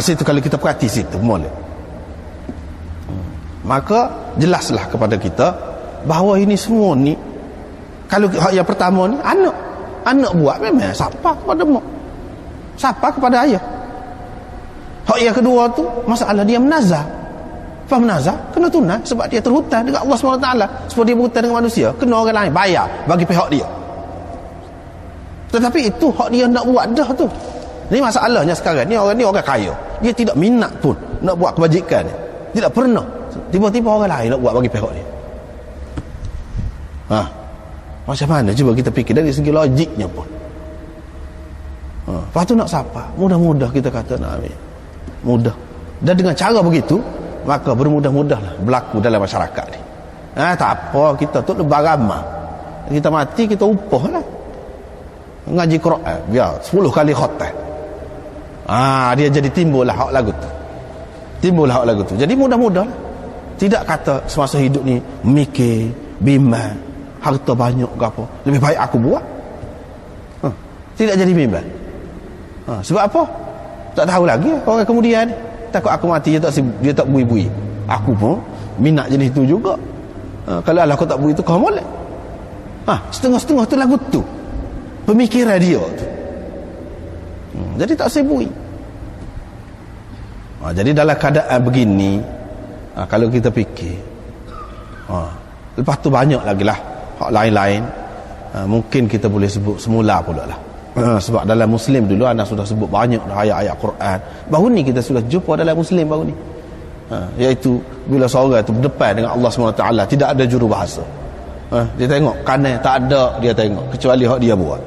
Situ kalau kita perhati situ boleh. Maka jelaslah kepada kita bahawa ini semua ni, kalau yang pertama ni anak buat memang siapa kepada mak, siapa kepada ayah. Hak yang kedua tu masalah dia menazar. Faham menazar kena tunai sebab dia terhutang dengan Allah SWT. Sebab dia berhutang dengan manusia, kena orang lain bayar bagi pihak dia. Tetapi itu hak dia nak buat dah tu. Ni masalahnya sekarang ni orang kaya, dia tidak minat pun nak buat kebajikan ni. Tidak pernah. Tiba-tiba orang lain nak buat bagi pihak dia. Macam mana cuba kita fikir dari segi logiknya pun. Lepas tu nak siapa? Mudah-mudah kita kata nak ambil. Mudah. Dan dengan cara begitu, maka bermudah-mudahlah berlaku dalam masyarakat ni. Tak apa, kita tu lebar ramah. Kita mati, kita upah lah. Ngaji Quran, biar 10 kali khatam. Dia jadi timbullah hak lagu tu. Jadi mudah-mudah lah. Tidak kata semasa hidup ni mikir, bimbang, harta banyak ke apa, lebih baik aku buat. Tidak jadi bimbang. Sebab apa? Tak tahu lagi orang kemudian ni. Takut aku mati dia tak bui-bui. Aku pun minat jenis tu juga. Kalau Allah kau tak bui tu kau boleh. Setengah-setengah tu lagu tu. Pemikiran dia tu. Jadi tak sebui. Jadi dalam keadaan begini, kalau kita fikir, lepas tu banyak lagi lah hak lain-lain. Mungkin kita boleh sebut semula pula lah. Sebab dalam Muslim dulu anda sudah sebut banyak ayat-ayat Quran. Baru ni kita sudah jumpa dalam Muslim baru ni. Iaitu bila seorang itu berdepan dengan Allah SWT, tidak ada juru bahasa. Dia tengok kanan tak ada, dia tengok kecuali hak dia buat.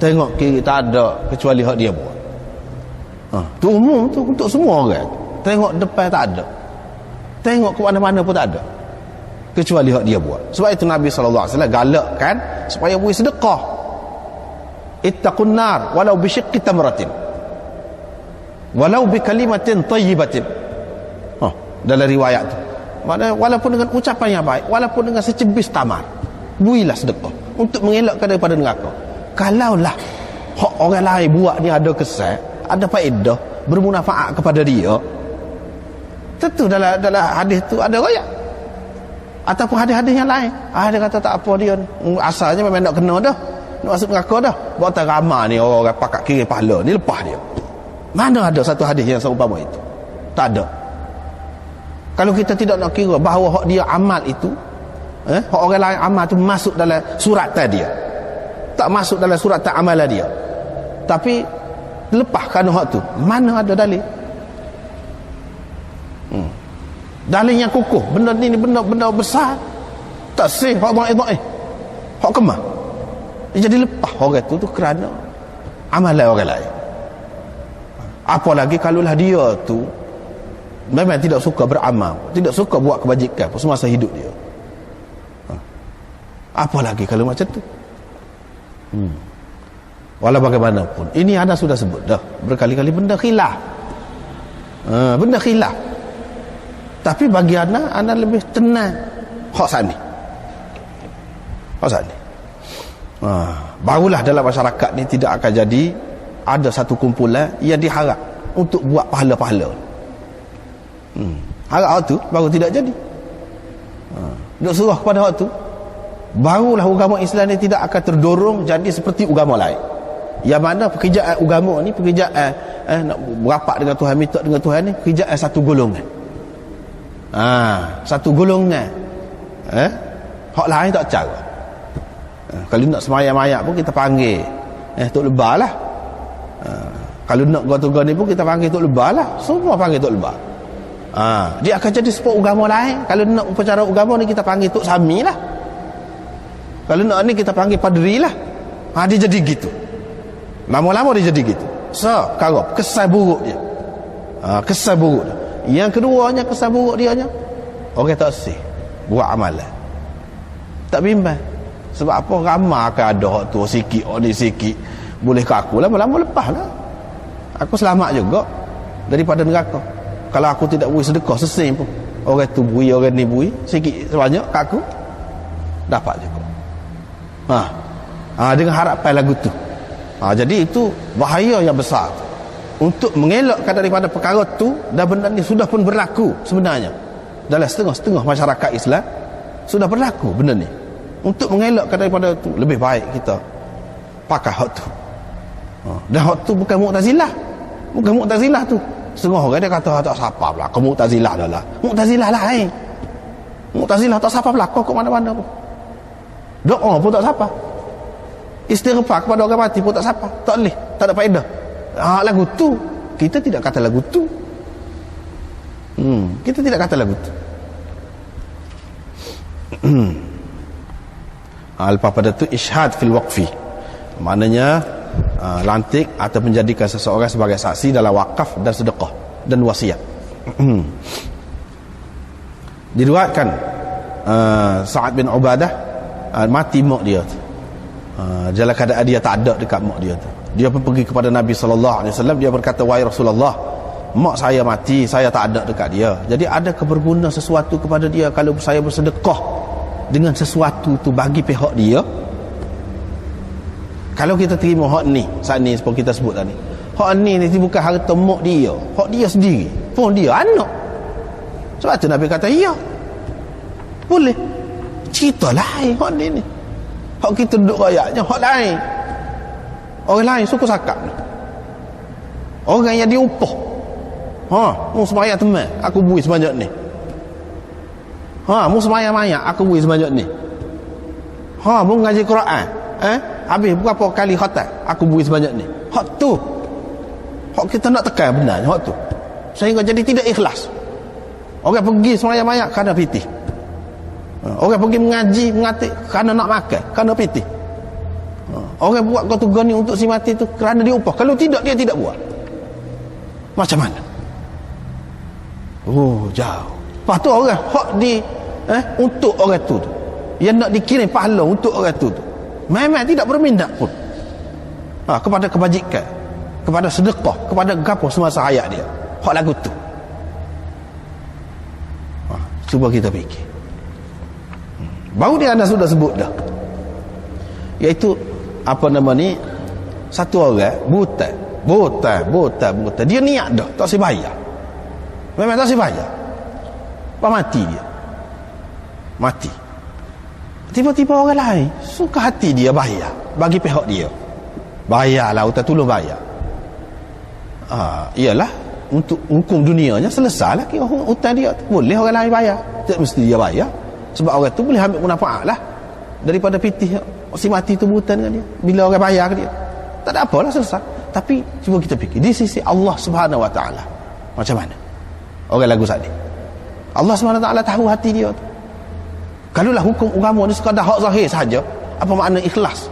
Tengok kiri tak ada kecuali hak dia buat. Tu umum tu untuk semua orang. Tengok depan tak ada, tengok ke mana-mana pun tak ada kecuali hak dia buat. Sebab itu Nabi SAW galakkan supaya beri sedekah. Ittaqun nar walau bi syiqqi tamratin walau bi kalimatin tayyibatin. Dalam riwayat tu, maknanya walaupun dengan ucapan yang baik, walaupun dengan secebis tamar, berilah sedekah untuk mengelakkan daripada neraka. Kalaulah hak orang lain buat ni ada kesan, ada faedah, bermanfaat kepada dia, tentu dalam hadis tu ada royak. Ataupun hadis-hadis yang lain, dia kata tak apa dia asalnya memang nak kena dah, nak masuk neraka dah. Buat tak ramai ni orang pakat kiri pahala ni, lepas dia. Mana ada satu hadis yang seumpama itu? Tak ada. Kalau kita tidak nak kira bahawa hak dia amal itu hak orang lain amal tu masuk dalam suratan dia, tak masuk dalam suratan amalan dia, tapi lepas kerana hak tu, mana ada dalil? Dalil yang kukuh, benda ni benda besar, tak sah hak dhaif, hak kemah. Dia jadi lepas orang tu kerana amalan orang lain. Apalagi kalaulah dia tu memang tidak suka beramal, tidak suka buat kebajikan semasa hidup dia. Apalagi kalau macam tu. Walau bagaimanapun, ini anda sudah sebut dah berkali-kali, benda khilaf. Benda khilaf. Tapi bagi anda lebih tenang hak sani. Hak sani. Barulah dalam masyarakat ni tidak akan jadi ada satu kumpulan yang diharap untuk buat pahala-pahala. Harap hak tu baru tidak jadi. Duk suruh kepada hak tu, barulah agama Islam ni tidak akan terdorong jadi seperti agama lain. Yang mana pekerjaan agama ni, pekerjaan nak berapak dengan Tuhan, minta dengan Tuhan ni, pekerjaan satu golongan. Satu golongan. Hak lain tak cara. Kalau nak semayang-mayang pun kita panggil Tok Lebah lah. Kalau nak gotong ni pun kita panggil Tok Lebah lah. Semua panggil Tok Lebah. Dia akan jadi sebuah agama lain. Kalau nak upacara agama ni kita panggil Tok Sami lah. Kalau nak ni kita panggil Padri lah. Dia jadi gitu. Lama-lama dia jadi gitu. Sekarang kesan buruk dia. Kesan buruk dia. Yang keduanya, kesan buruk dia nya, orang tak sih buat amalan, tak bimbang. Sebab apa? Ramai akan ada hak tu sikit, ni sikit, boleh ke aku lama-lama lepas lah. Aku selamat juga daripada neraka. Kalau aku tidak beri sedekah sesin pun, orang tu beri, orang ni beri sikit sebanyak ke aku, dapat juga. Dengan harapan lagu tu. Jadi itu bahaya yang besar untuk mengelakkan daripada perkara tu. Dan benda ni sudah pun berlaku sebenarnya dalam setengah-setengah masyarakat Islam, sudah berlaku benda ni. Untuk mengelakkan daripada tu, lebih baik kita pakai hak tu. Dan hak tu bukan Mu'tazilah. Bukan Mu'tazilah tu. Setengah orang dia kata tak siapa pula, kau Mu'tazilah dah lah. Mu'tazilah lain. Mu'tazilah tak siapa pula, kau ke mana-mana pun. Doa pun tak siapa. Istighfar kepada orang mati pun tak siapa. Tak boleh, tak ada faedah. Lagu tu kita tidak kata lagu tu. Kita tidak kata lagu tu. Lepas pada tu isyhad fil waqfi, maknanya lantik atau menjadikan seseorang sebagai saksi dalam wakaf dan sedekah dan wasiat. Diriwayatkan Sa'ad bin Ubadah mati mak dia tu. Dalam keadaan dia tak ada dekat mak dia tu. Dia pun pergi kepada Nabi SAW. Dia berkata, wahai Rasulullah, mak saya mati, saya tak ada dekat dia. Jadi adakah berguna sesuatu kepada dia kalau saya bersedekah dengan sesuatu tu bagi pihak dia? Kalau kita terima hak ni, saat ni seperti kita sebut tadi, hak ni bukan harta mak dia, hak dia sendiri, pun dia anak. Sebab tu Nabi kata ya, boleh. Cerita lain hak ni. Hak kita duduk rakyatnya hak lain. Orang lain suku sakap ni, orang yang diupah. Mu sembahyang teman, aku beri sebanyak ni. Mu sembahyang mayat, aku beri sebanyak ni. Mu ngaji Quran, habis berapa kali khatam, aku beri sebanyak ni. Hak tu, hak kita nak tekan benar hak tu, sehingga jadi tidak ikhlas. Orang pergi sembahyang mayat kerana pitih. Orang pergi mengaji, mengatik kerana nak makan, kerana pitih. Orang buat kau gani untuk si mati tu kerana dia upah. Kalau tidak, dia tidak buat. Macam mana? Jauh. Lepas tu orang hak di untuk orang tu yang nak dikirim pahala untuk orang tu memang tidak berminat pun kepada kebajikan, kepada sedekah, kepada gapo semasa hayat dia. Hak lagu tu. Cuba kita fikir. Baru dia anda sudah sebut dah, iaitu apa nama ni, satu orang buta. Dia niat dah tak si bayar, memang tak si bayar. Lepas mati dia, mati. Tiba-tiba orang lain suka hati dia bayar bagi pihak dia. Bayarlah, utang tolong bayar. Iyalah, untuk hukum dunianya selesailah kira hutang dia. Boleh orang lain bayar, tak mesti dia bayar. Sebab orang tu boleh ambil manfaat lah daripada pitih si mati tu buta dengan dia bila orang bayar ke dia. Tak ada apalah, selesai. Tapi cuba kita fikir di sisi Allah Subhanahu Wa Taala macam mana orang lagu tadi. Allah Subhanahu Wa Taala tahu hati dia tu. Kalaulah hukum agama ni sekadar hak zahir saja, apa makna ikhlas?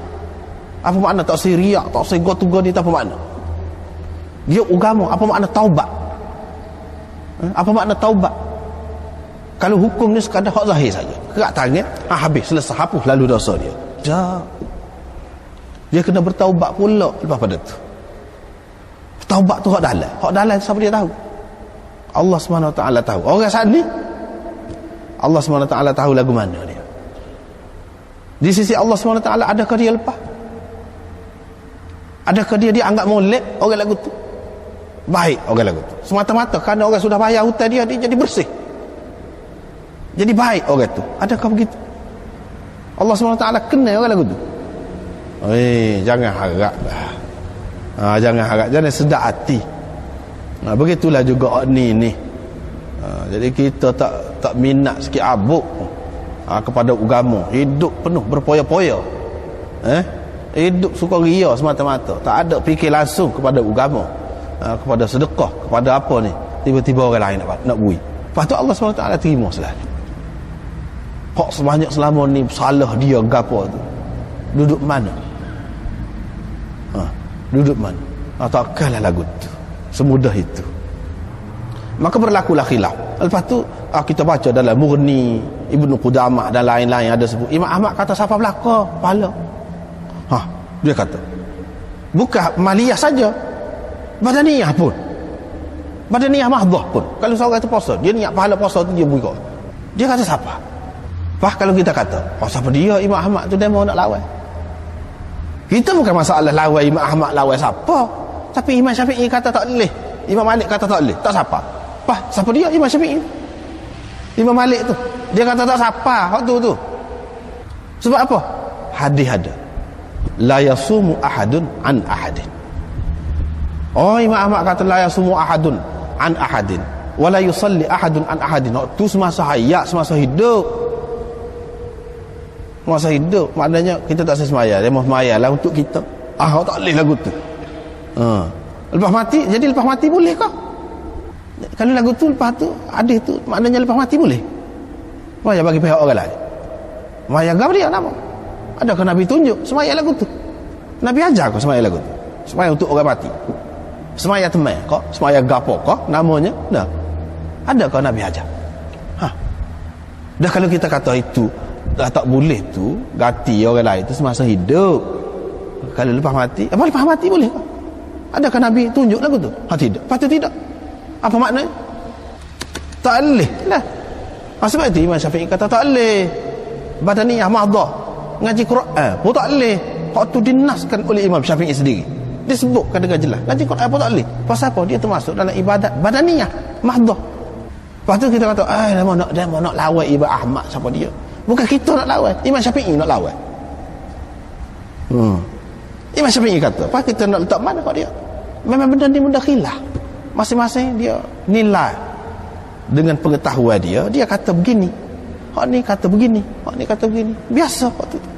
Apa makna tak usah riak, tak usah go-to-go ni, apa makna? Dia agama, apa makna taubat? Apa makna taubat? Kalau hukum ni sekadar hak zahir saja, kerak tangan, habis, selesai, hapus lalu dosa dia. Dia kena bertaubat pula lepas pada tu. Taubat tu hak dalam siapa dia tahu? Allah Subhanahu Wa Taala tahu. Orang saat ni Allah Subhanahu Wa Taala tahu lagu mana dia. Di sisi Allah Subhanahu Wa Taala, adakah dia lepas? Adakah dia anggap molek orang lagu tu? Baik orang lagu tu. Semata-mata kerana orang sudah bayar hutang dia jadi bersih. Jadi baik orang tu. Adakah begitu? Allah SWT kenal orang lagu tu. Jangan harap lah. Jangan harap, jangan sedap hati. Begitulah juga ni. Jadi kita tak minat sikit abuk kepada agama. Hidup penuh berpoya-poya. Hidup sukaria semata-mata. Tak ada fikir langsung kepada agama, kepada sedekah, kepada apa ni. Tiba-tiba orang lain nak bui. Lepas tu Allah SWT terima selalu. Hak sebanyak selama ni salah dia gapo tu. Duduk mana? Duduk mana? Takkanlah lagu tu semudah itu. Maka berlakulah khilaf. Lepas tu kita baca dalam Mughni, Ibnu Qudamah dan lain-lain ada sebut. Imam Ahmad kata siapa belaka pahala. Dia kata bukan maliyah saja, badaniyah pun, badaniyah mahdah pun. Kalau seorang itu puasa, dia niat pahala puasa tu dia buka. Dia kata siapa? Kalau kita kata siapa dia Imam Ahmad tu demo nak lawan, kita bukan masalah lawan Imam Ahmad lawan siapa, tapi Imam Syafi'i kata tak boleh, Imam Malik kata tak boleh, tak siapa. Siapa dia Imam Syafi'i? Imam Malik tu dia kata tak siapa hak tu. Sebab apa? Hadis ada, la yasumu ahadun an ahadin. Imam Ahmad kata la yasumu ahadun an ahadin wala yusalli ahadun an ahadin. Tu semasa hayat, semasa hidup. Masa hidup maknanya kita tak sesemaya, dia mau semaya lah untuk kita. Tak boleh lagu tu. Lepas mati, jadi lepas mati boleh kah? Kalau lagu tu lepas tu hadis tu maknanya lepas mati boleh. Maya bagi pihak orang lain. Maya gam dia nama. Adakah Nabi tunjuk semaya lagu tu? Nabi ajar kau semaya lagu tu? Semaya untuk orang mati. Semaya temai kau, semaya gapo kau namanya? Dah. Adakah Nabi ajar? Dah kalau kita kata itu dah tak boleh tu, ganti orang lain tu semasa hidup. Kalau lepas mati, lepas mati boleh kah? Adakah Nabi tunjuk lagu tu? Tidak. Patut tidak. Apa maknanya? Tak boleh lah. Sebab itu Imam Syafi'i kata tak boleh badaniyah mahdah, ngaji Quran pun tak boleh. Hak tu dinaskan oleh Imam Syafi'i sendiri, disebutkan dengan jelas. Ngaji Quran pun tak boleh. Pasal apa? Dia termasuk dalam ibadat badaniyah mahdah. Lepas tu kita kata dia mau nak lawan Imam Ahmad, siapa dia? Bukan kita nak lawan, Imam Syafi'i nak lawan. Imam Syafi'i kata, apa kita nak letak mana kat dia? Memang benda ni mudah khilaf. Masing-masing dia nilai dengan pengetahuan dia kata begini. Hak ni kata begini, hak ni kata begini. Biasa waktu tu.